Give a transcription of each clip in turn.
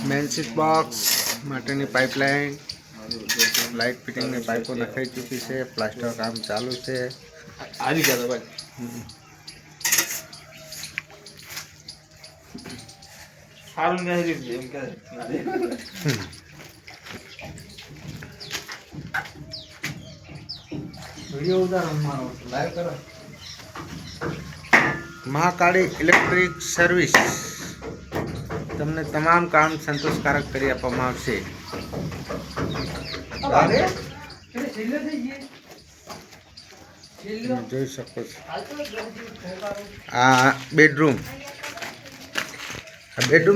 Main switch box માટેની pipeline, light ફિટિંગની પાઇપો નખાઈ ચૂકી છે. પ્લાસ્ટર કામ ચાલુ છે. આવી ગયા ભાઈ. સારું નહીં એમ કે વિડિયો ઉતારો મારો લાઈવ કરો. મહાકાળી ઇલેક્ટ્રિક સર્વિસ તમને તમામ કામ સંતોષકારક કરી આપવામાં આવશે. તમે જોઈ શકો છો આ બેડરૂમ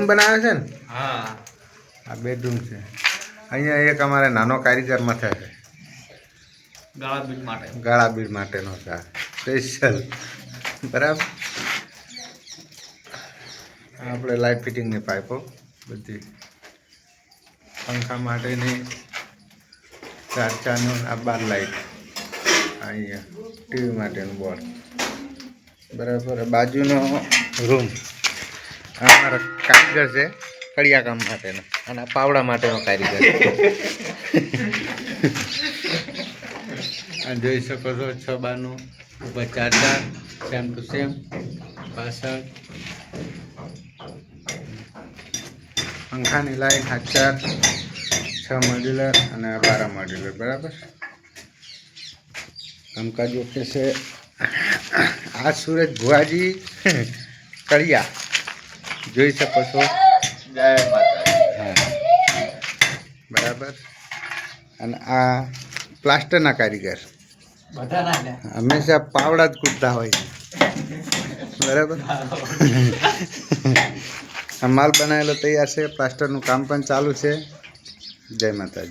બનાવે છે ને. હા, આ બેડરૂમ છે. અહીંયા એક અમારે નાનો કારીગર મથે છે. ગાળા બીડ માટેનો છે સ્પેશિયલ. બરાબર. આપણે લાઇટ ફિટિંગની પાઇપો બધી, પંખા માટેની 4x4 આ 12 લાઇટ, અહીંયા ટીવી માટેનું બોર્ડ. બરાબર. બાજુનો રૂમ અમારા કારીગર છે કડિયા કામ માટેનો, અને પાવડા માટેનો કારીગર. આ જોઈ શકો છો 6 બારનું ઉપર 4x4 સેમ ટુ સેમ. પાછળ પંખાની લાઈન 4 મોડ્યુલર અને 12 મોડ્યુલર. બરાબર. કામકાજ ઓકે છે. આ સુરજ ભુવાજી કડિયા જોઈ શકો છો. જય માતા. હા, બરાબર. અને આ પ્લાસ્ટરના કારીગર બધા ના લે હંમેશા પાવડા જ કૂદતા હોય છે. બરાબર. આ માલ બનાવેલો તૈયાર છે. પ્લાસ્ટરનું કામ પણ ચાલુ છે. જય માતાજી.